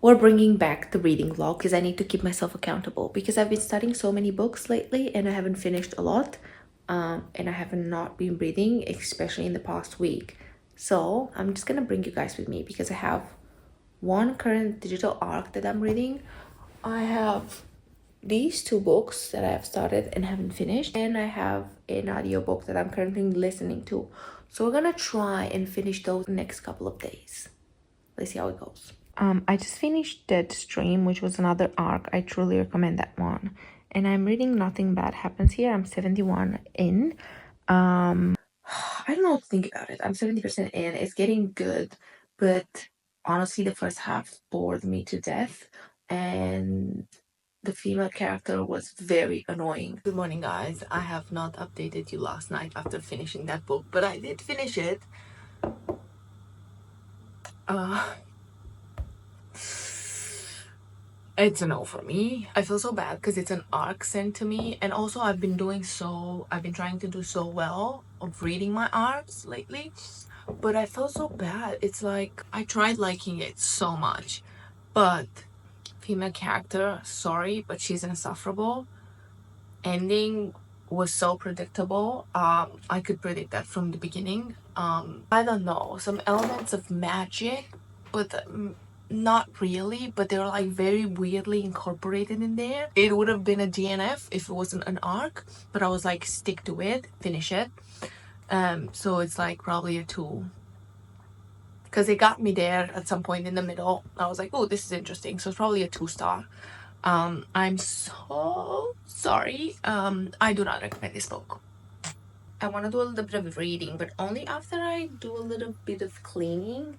we're bringing back the reading vlog because I need to keep myself accountable because I've been studying so many books lately and I haven't finished a lot. And I have not been reading, especially in the past week. So I'm just gonna bring you guys with me because I have one current digital arc that I'm reading. I have these two books that I have started and haven't finished, and I have an audiobook that I'm currently listening to. So we're gonna try and finish those next couple of days. Let's see how it goes. I just finished Deadstream, which was another arc. I truly recommend that one. And I'm reading Nothing Bad Happens Here. I'm 71 in. I don't know what to think about it. I'm 70% in. It's getting good, but honestly, the first half bored me to death, and the female character was very annoying. Good morning, guys. I have not updated you last night after finishing that book, but I did finish it. It's a no for me. I feel so bad because it's an arc sent to me, and also I've been trying to do so well of reading my arcs lately, but I feel so bad. It's like I tried liking it so much, but female character, sorry, but she's insufferable. Ending was so predictable. I could predict that from the beginning. I don't know, some elements of magic, but not really, but they're like very weirdly incorporated in there. It would have been a DNF if it wasn't an arc, but I was like, stick to it, finish it. So it's like probably a 2, because it got me there at some point in the middle. I was like, oh, this is interesting, so it's probably a 2-star. I'm so sorry. I do not recommend this book. I want to do a little bit of reading, but only after I do a little bit of cleaning,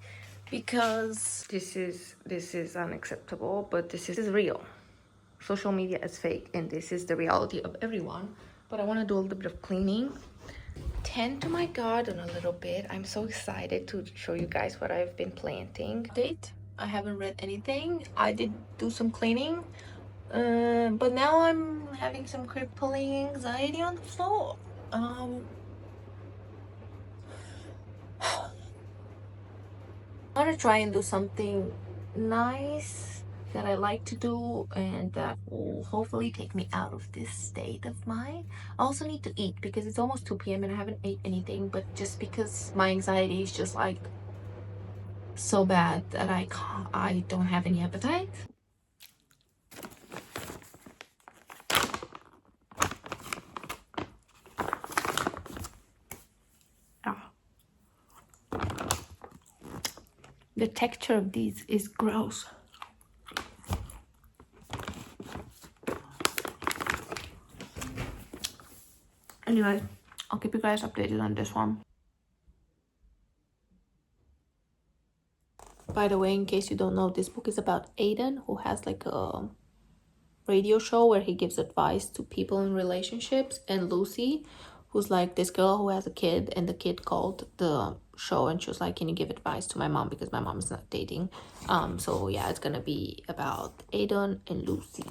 because this is unacceptable, but this is real. Social media is fake and this is the reality of everyone. But I want to do a little bit of cleaning, tend to my garden a little bit. I'm so excited to show you guys what I've been planting. I haven't read anything. I did do some cleaning, but now I'm having some crippling anxiety on the floor. I want to try and do something nice that I like to do and that will hopefully take me out of this state of mind. I also need to eat because it's almost 2 p.m. and I haven't ate anything, but just because my anxiety is just like so bad that I don't have any appetite. The texture of these is gross. Anyway, I'll keep you guys updated on this one. By the way, in case you don't know, this book is about Aiden, who has like a radio show where he gives advice to people in relationships, and Lucy, who's like this girl who has a kid, and the kid called the show and she was like, can you give advice to my mom because my mom is not dating. So yeah, it's gonna be about Aiden and Lucy.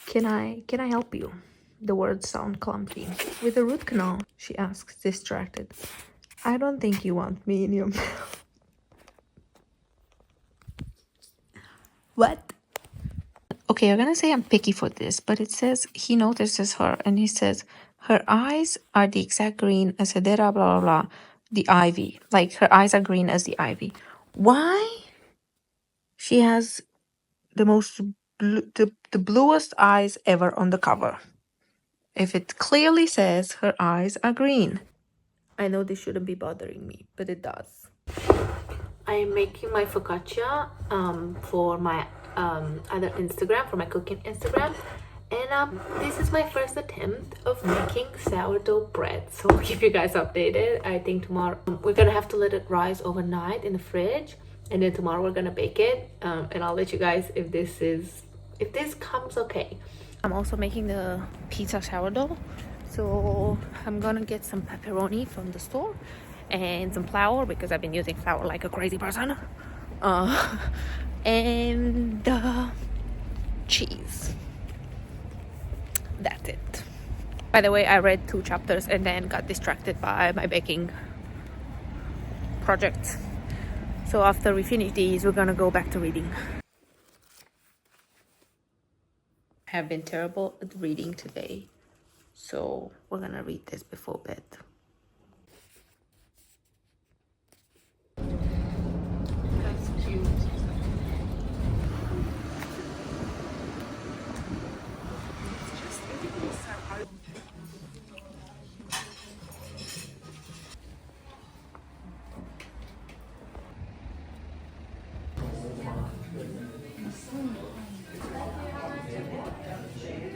Can I help you? The words sound clumsy. With a root canal, she asks, distracted. I don't think you want me in your mouth. What? Okay, you're gonna say I'm picky for this, but it says he notices her and he says her eyes are the exact green as Hedera, blah blah blah, the ivy. Like her eyes are green as the ivy. Why? She has the most the bluest eyes ever on the cover. If it clearly says her eyes are green. I know this shouldn't be bothering me, but it does. I am making my focaccia for my other Instagram, for my cooking Instagram, and this is my first attempt of making sourdough bread, so I'll keep you guys updated. I think tomorrow we're gonna have to let it rise overnight in the fridge, and then tomorrow we're gonna bake it, and I'll let you guys if this comes okay. I'm also making the pizza sourdough, so I'm gonna get some pepperoni from the store and some flour because I've been using flour like a crazy person, and cheese. That's it. By the way, I read 2 chapters and then got distracted by my baking project, so after we finish these we're gonna go back to reading. have been terrible at reading today. So we're gonna read this before bed. That's cute.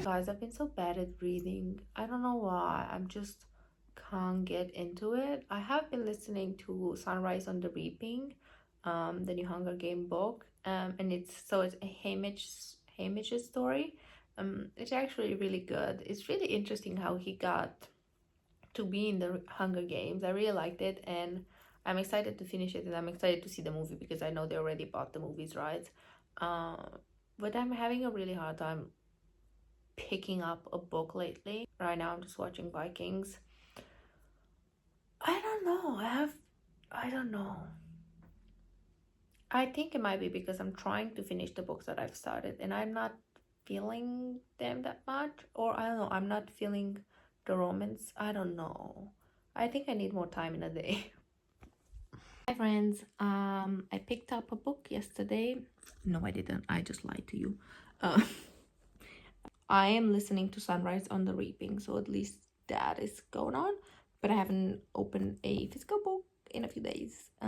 Guys, I've been so bad at reading. I don't know why. I'm just can't get into it. I have been listening to Sunrise on the Reaping, the new Hunger Game book. And it's a Hamish's story. It's actually really good. It's really interesting how he got to be in the Hunger Games. I really liked it, and I'm excited to finish it, and I'm excited to see the movie because I know they already bought the movies, right? But I'm having a really hard time picking up a book lately. Right now I'm just watching Vikings. I don't know. I don't know. I think it might be because I'm trying to finish the books that I've started and I'm not feeling them that much, or I don't know, I'm not feeling the romance. I don't know. I think I need more time in a day. Hi friends, I picked up a book yesterday. No, I didn't. I just lied to you. I am listening to Sunrise on the Reaping, so at least that is going on. But I haven't opened a physical book in a few days. I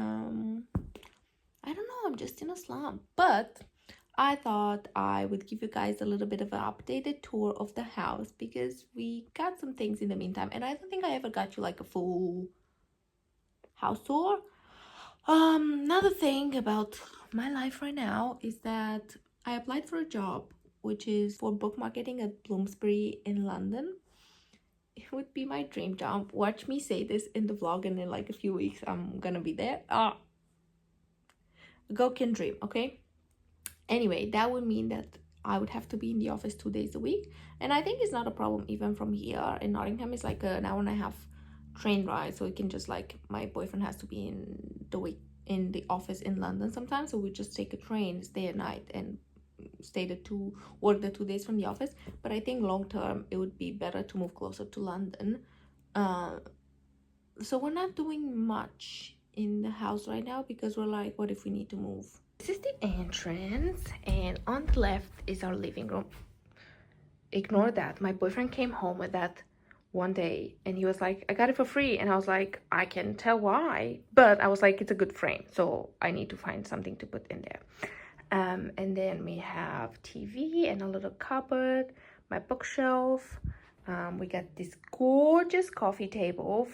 don't know, I'm just in a slump. But I thought I would give you guys a little bit of an updated tour of the house because we got some things in the meantime. And I don't think I ever got you like a full house tour. Another thing about my life right now is that I applied for a job which is for book marketing at Bloomsbury in London. It would be my dream job. Watch me say this in the vlog, and in like a few weeks I'm gonna be there. Go can dream, okay? Anyway, that would mean that I would have to be in the office 2 days a week, and I think it's not a problem even from here in Nottingham. It's like an hour and a half train ride, so it can just like, my boyfriend has to be in the office in London sometimes, so we just take a train, stay a night, and work the 2 days from the office. But I think long term it would be better to move closer to London. So we're not doing much in the house right now because we're like, what if we need to move? This is the entrance, and on the left is our living room. Ignore that. My boyfriend came home with that one day and he was like, I got it for free, and I was like, I can tell why, but I was like, it's a good frame, so I need to find something to put in there. And then we have TV and a little cupboard, my bookshelf. We got this gorgeous coffee table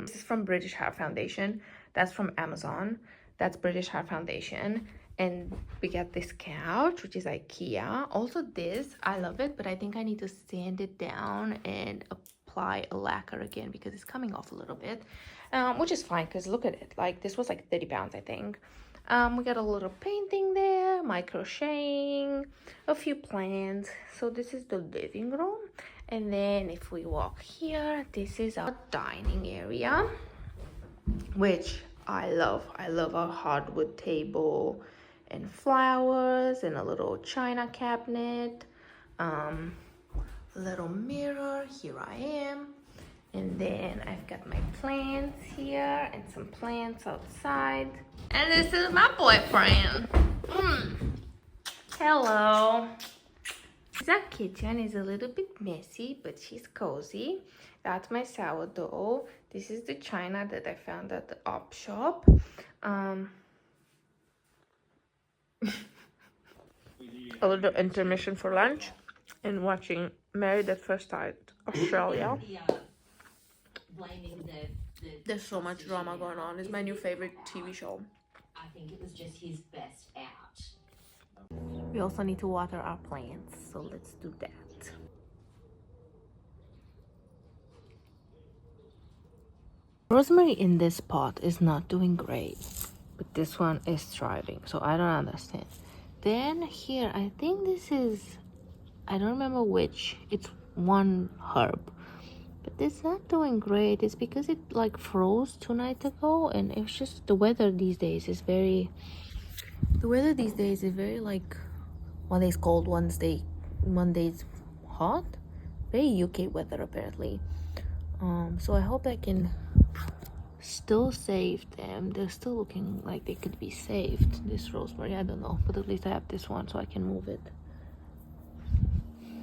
this is from British Heart Foundation. That's from Amazon. That's British Heart Foundation. And we got this couch, which is IKEA. Also this, I love it, but I think I need to sand it down and apply a lacquer again because it's coming off a little bit, which is fine because look at it. Like, this was like 30 pounds, I think. We got a little painting there, my crocheting, a few plants. So this is the living room. And then if we walk here, this is our dining area, which I love. I love our hardwood table and flowers and a little china cabinet. Little mirror, here I am. And then I've got my plants here and some plants outside. And this is my boyfriend. Hello. Our kitchen is a little bit messy, but she's cozy. That's my sourdough. This is the china that I found at the op shop. A little intermission for lunch and watching Married at First Sight Australia. There's so much drama going on. It's my new favorite TV show. I think it was just his best out. We also need to water our plants, so let's do that. Rosemary in this pot is not doing great, but this one is thriving, so I don't understand. Then here, I think this is, I don't remember which, it's one herb, but it's not doing great. It's because it like froze 2 nights ago, and it's just the weather these days is very like, one day it's cold, one day Monday's hot. Very UK weather apparently. So I hope I can still save them. They're still looking like they could be saved. This rosemary, I don't know, but at least I have this one so I can move it.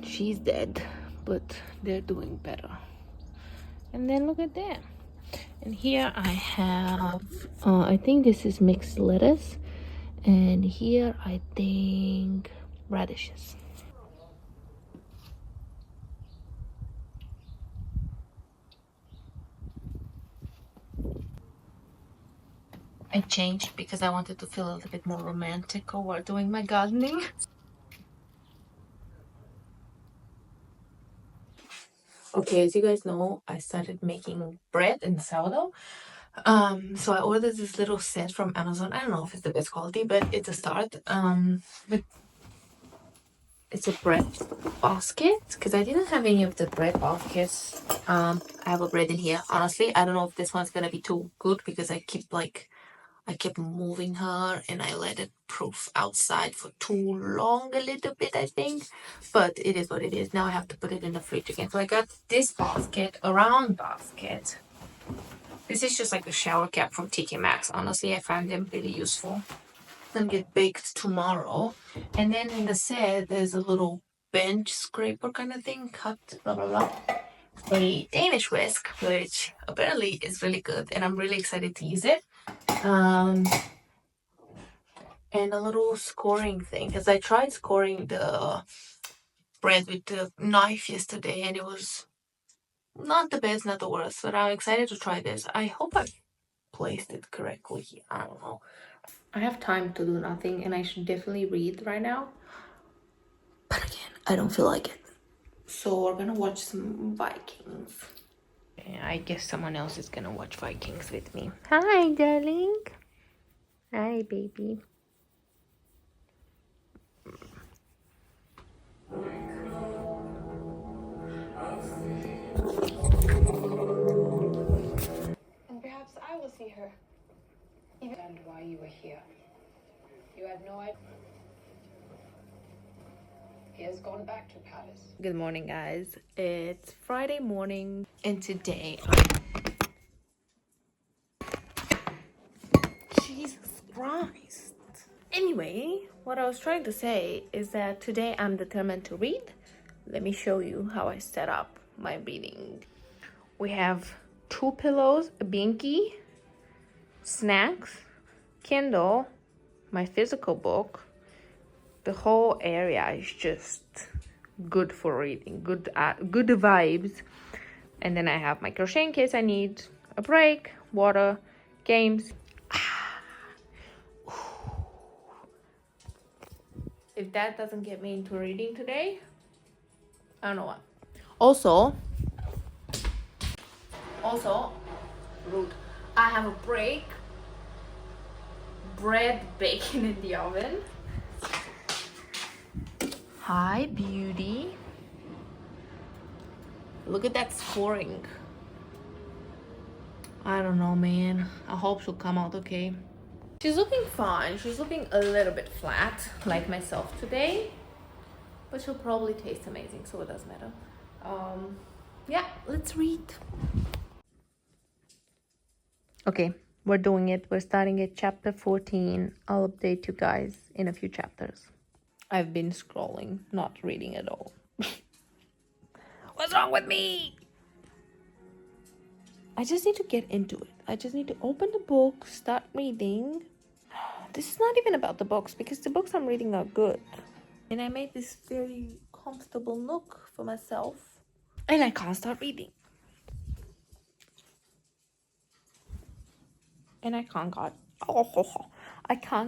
She's dead, but they're doing better. And then look at that. And here I have I think this is mixed lettuce, and here I think radishes. I changed because I wanted to feel a little bit more romantic while doing my gardening. Okay, as you guys know, I started making bread and sourdough. So I ordered this little set from Amazon. I don't know if it's the best quality, but it's a start. But it's a bread basket because I didn't have any of the bread baskets. I have a bread in here. Honestly, I don't know if this one's gonna be too good because I kept moving her and I let it proof outside for too long, a little bit, I think. But it is what it is. Now I have to put it in the fridge again. So I got this basket, a round basket. This is just like a shower cap from TK Maxx. Honestly, I find them really useful. Gonna get baked tomorrow. And then in the set, there's a little bench scraper kind of thing, cut, blah, blah, blah. A Danish whisk, which apparently is really good, and I'm really excited to use it. And a little scoring thing, because I tried scoring the bread with the knife yesterday, and it was not the best, not the worst, but I'm excited to try this. I hope I placed it correctly. I don't know. I have time to do nothing, and I should definitely read right now. But again, I don't feel like it. So we're gonna watch some Vikings. I guess someone else is gonna watch Vikings with me. Hi, darling. Hi, baby. And perhaps I will see her. Even and why you were here. You had no idea. He has gone back to Paris. Good morning, guys. It's Friday morning, and today Jesus Christ. Anyway, what I was trying to say is that today I'm determined to read. Let me show you how I set up my reading. We have 2 pillows, a binky, snacks, Kindle, my physical book. The whole area is just good for reading, good vibes. And then I have my crochet in case I need a break, water, games. If that doesn't get me into reading today, I don't know what. Also, rude. I have a break. Bread baking in the oven. Hi, beauty. Look at that scoring. I don't know, man. I hope she'll come out okay. She's looking fine. She's looking a little bit flat, like myself today. But she'll probably taste amazing, so it doesn't matter. Yeah, let's read. Okay, we're doing it. We're starting at chapter 14. I'll update you guys in a few chapters. I've been scrolling, not reading at all. What's wrong with me? I just need to get into it. I just need to open the book, start reading. This is not even about the books because the books I'm reading are good. And I made this very comfortable nook for myself. And I can't start reading. And I can't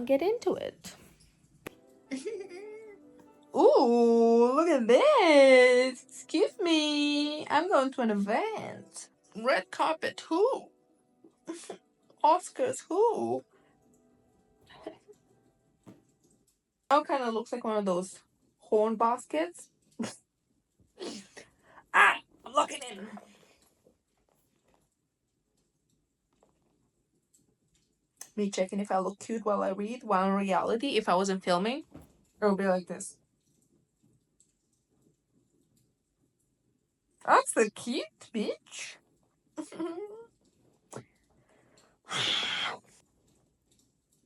get into it. Ooh, look at this. Excuse me. I'm going to an event. Red carpet, who? Oscars, who? Now kind of looks like one of those horn baskets. I'm looking in. Me checking if I look cute while I read, while in reality, if I wasn't filming, it would be like this. That's the cute bitch.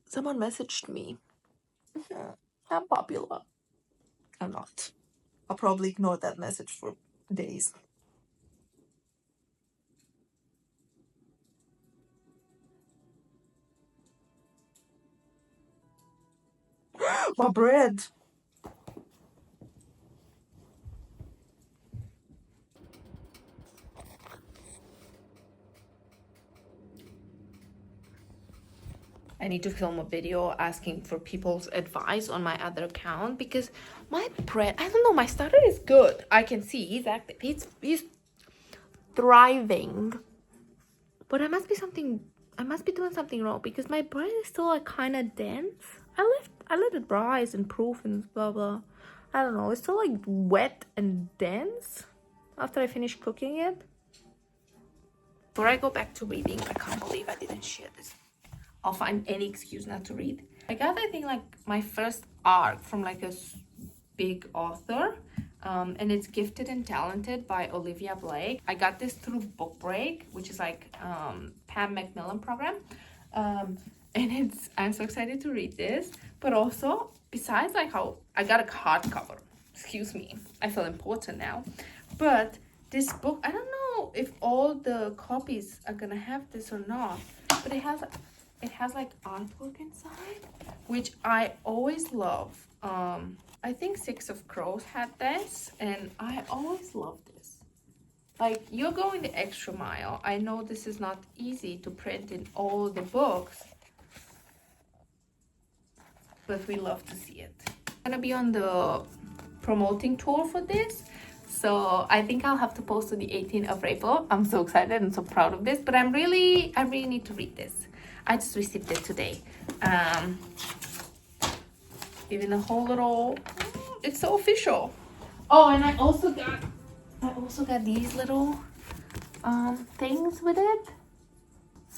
Someone messaged me. I'm popular. I'm not. I'll probably ignore that message for days. My bread. I need to film a video asking for people's advice on my other account because my bread, I don't know, my starter is good. I can see he's active. He's thriving. But I must be doing something wrong because my bread is still like kind of dense. I let it rise and proof and blah blah. I don't know. It's still like wet and dense after I finish cooking it. Before I go back to reading, I can't believe I didn't share this. I'll find any excuse not to read. I got, I think, like my first art from like a big author, and it's Gifted and Talented by Olivia Blake. I got this through Book Break, which is like Pam Macmillan program, and I'm so excited to read this. But also, besides like how I got a hardcover, excuse me, I feel important now, but this book, I don't know if all the copies are gonna have this or not, but it has like artwork inside, which I always love. I think Six of Crows had this, and I always love this. Like, you're going the extra mile. I know this is not easy to print in all the books, but we love to see it. I'm gonna be on the promoting tour for this, so I think I'll have to post on the 18th of April. I'm so excited and so proud of this, but I really need to read this. I just received it today. Even a whole little, it's so official. Oh, and I also got these little things with it.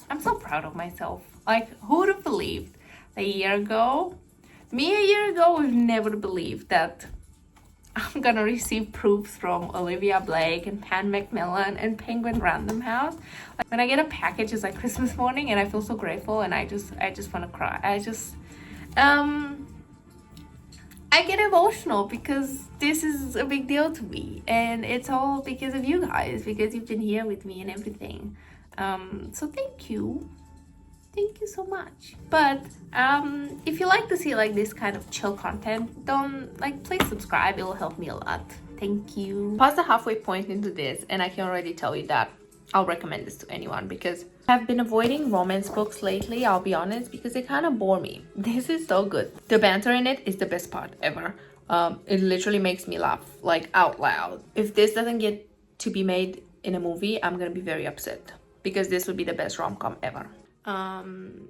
I'm so proud of myself. Like, who would have believed a year ago would never believe that I'm gonna receive proofs from Olivia Blake and Pan Macmillan and Penguin Random House. Like, when I get a package, it's like Christmas morning, and I feel so grateful, and I just want to cry. I get emotional because this is a big deal to me, and it's all because of you guys, because you've been here with me and everything. So thank you so much. But if you like to see like this kind of chill content, please subscribe. It will help me a lot. Thank you. Past the halfway point into this, and I can already tell you that I'll recommend this to anyone because I've been avoiding romance books lately, I'll be honest, because they kind of bore me. This is so good. The banter in it is the best part ever. It literally makes me laugh like out loud. If this doesn't get to be made in a movie, I'm gonna be very upset because this would be the best rom-com ever. On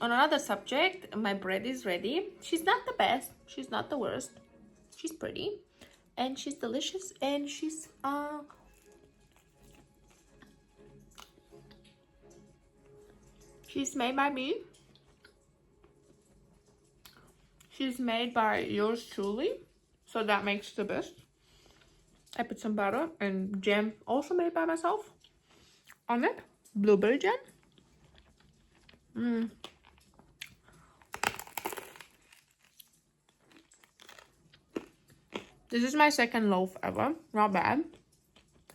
another subject, my bread is ready. She's not the best, she's not the worst, she's pretty and she's delicious, and she's made by me. She's made by yours truly, so that makes the best. I put some butter and jam, also made by myself, on it. Blueberry jam. This is my second loaf ever. Not bad.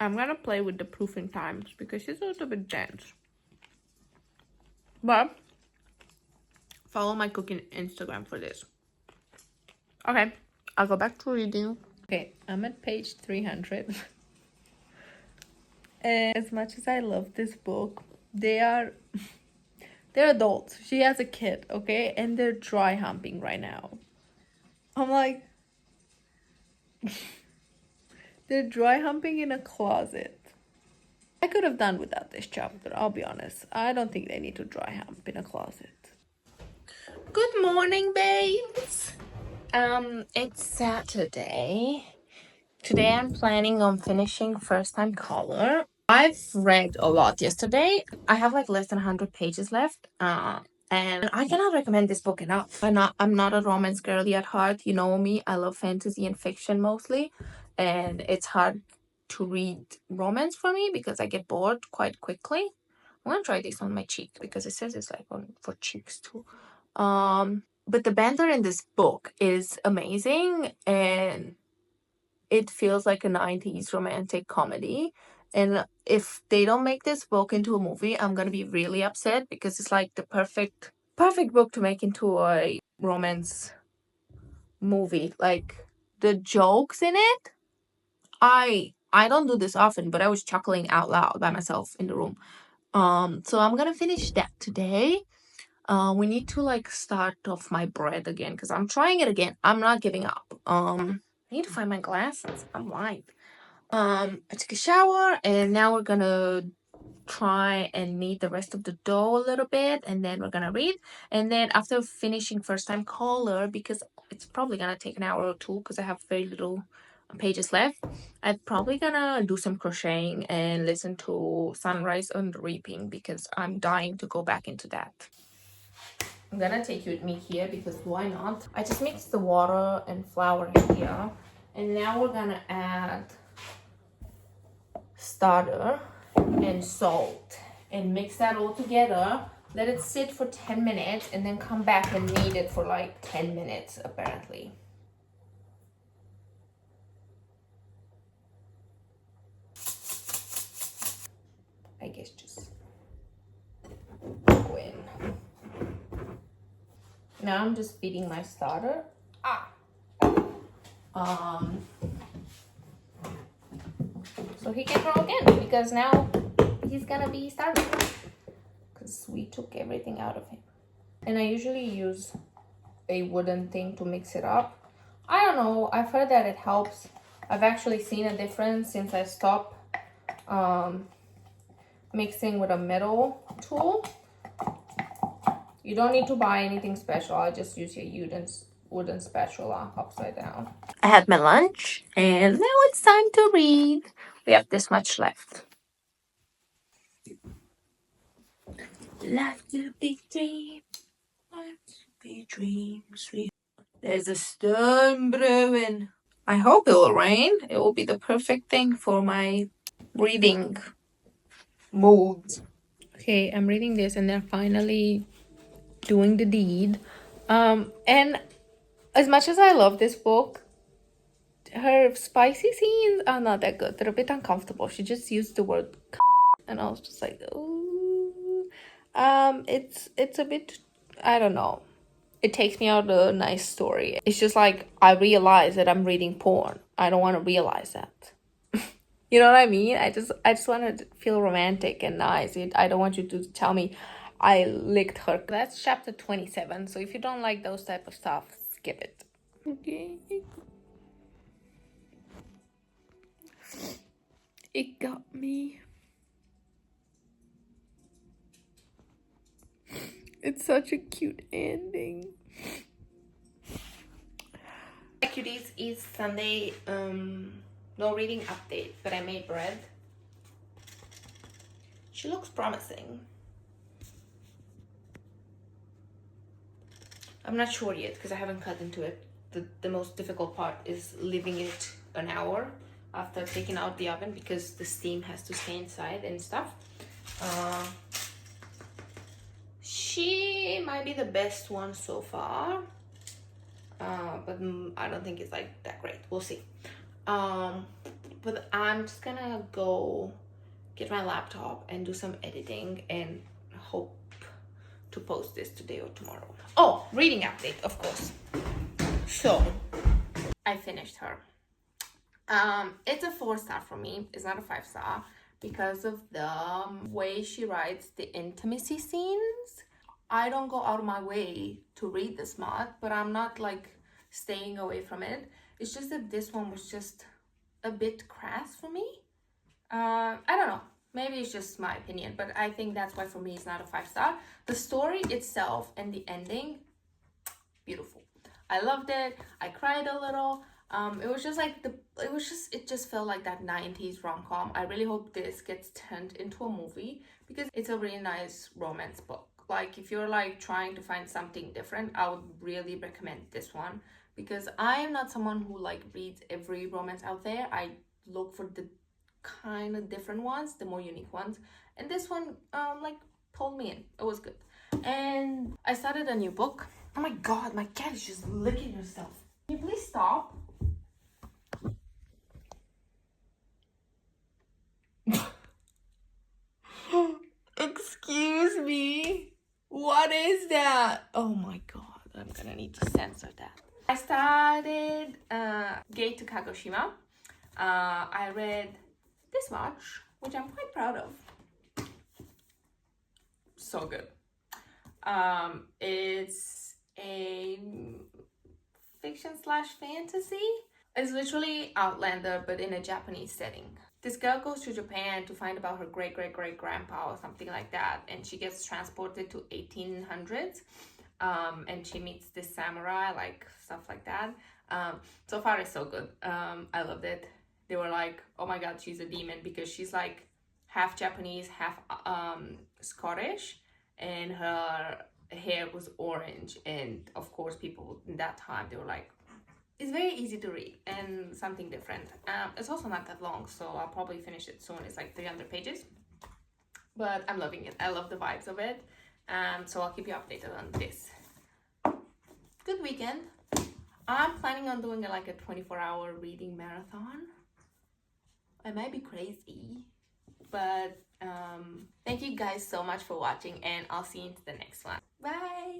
I'm gonna play with the proofing times because she's a little bit dense. But follow my cooking Instagram for this. Okay, I'll go back to reading. Okay, I'm at page 300. And as much as I love this book, they're adults. She has a kid, okay? And they're dry humping right now. I'm like, they're dry humping in a closet. I could have done without this chapter, I'll be honest. I don't think they need to dry hump in a closet. Good morning, babes. It's Saturday. Today I'm planning on finishing First Time Color. I've read a lot yesterday. I have like less than 100 pages left. And I cannot recommend this book enough. I'm not a romance girly at heart. You know me. I love fantasy and fiction mostly. And it's hard to read romance for me because I get bored quite quickly. I'm gonna try this on my cheek because it says it's like on for cheeks too. But the banter in this book is amazing, and it feels like a 90s romantic comedy. And if they don't make this book into a movie, I'm gonna be really upset because it's like the perfect book to make into a romance movie. Like the jokes in it, I don't do this often, but I was chuckling out loud by myself in the room. So I'm gonna finish that today. We need to like start off my bread again because I'm trying it again. I'm not giving up. I need to find my glasses. I'm blind. I took a shower and now we're gonna try and knead the rest of the dough a little bit, and then we're gonna read. And then after finishing first time color, because it's probably gonna take an hour or two because I have very little pages left, I'm probably gonna do some crocheting and listen to Sunrise and Reaping because I'm dying to go back into that. I'm gonna take you with me here because why not? I just mixed the water and flour here, and now we're gonna add starter and salt and mix that all together. Let it sit for 10 minutes and then come back and knead it for like 10 minutes apparently. I guess just go in. Now I'm just feeding my starter. So he can grow again because now he's gonna be starving because we took everything out of him. And I usually use a wooden thing to mix it up. I don't know, I've heard that it helps. I've actually seen a difference since I stopped mixing with a metal tool. You don't need to buy anything special. I just use your wooden spatula upside down. I had my lunch and now it's time to read. We have this much left. Life to be dream, life to be dreams. There's a storm brewing. I hope it will rain. It will be the perfect thing for my reading mood. Okay, I'm reading this and they're finally doing the deed. And as much as I love this book, her spicy scenes are not that good. They're a bit uncomfortable. She just used the word and I was just like, ooh. It's a bit, I don't know. It takes me out of a nice story. It's just like I realize that I'm reading porn. I don't want to realize that. You know what I mean? I just want to feel romantic and nice. I don't want you to tell me I licked her. That's chapter 27. So if you don't like those type of stuff, skip it. Okay. It got me. It's such a cute ending. Cuties is Sunday, no reading update, but I made bread. She looks promising. I'm not sure yet because I haven't cut into it. The most difficult part is leaving it an hour after taking out the oven because the steam has to stay inside and stuff. She might be the best one so far, but I don't think it's like that great. We'll see. But I'm just gonna go get my laptop and do some editing and hope to post this today or tomorrow. Oh, reading update, of course. So I finished her. It's a 4-star for me. It's not a 5-star because of the way she writes the intimacy scenes. I don't go out of my way to read this much, but I'm not like staying away from it. It's just that this one was just a bit crass for me. I don't know. Maybe it's just my opinion, but I think that's why for me it's not a 5-star. The story itself and the ending, beautiful. I loved it. I cried a little. It was just like it just felt like that 90s rom-com. I really hope this gets turned into a movie because it's a really nice romance book. Like if you're like trying to find something different, I would really recommend this one because I am not someone who like reads every romance out there. I look for the kind of different ones, the more unique ones. And this one, like, pulled me in. It was good. And I started a new book. Oh my god, my cat is just licking herself. Can you please stop? Excuse me. What is that? Oh my god, I'm gonna need to censor that. I started Gate to Kagoshima. I read this much, which I'm quite proud of. So good. It's a fiction slash fantasy. It's literally Outlander, but in a Japanese setting. This girl goes to Japan to find about her great great great grandpa or something like that, and she gets transported to 1800s. And she meets this samurai, like stuff like that. So far it's so good. I loved it. They were like, oh my god, she's a demon, because she's like half Japanese, half Scottish, and her hair was orange. And of course, people in that time, they were like, it's very easy to read and something different. It's also not that long, so I'll probably finish it soon. It's like 300 pages, but I'm loving it. I love the vibes of it. So I'll keep you updated on this. Good weekend. I'm planning on doing like a 24-hour reading marathon. I might be crazy, but thank you guys so much for watching, and I'll see you in the next one. Bye.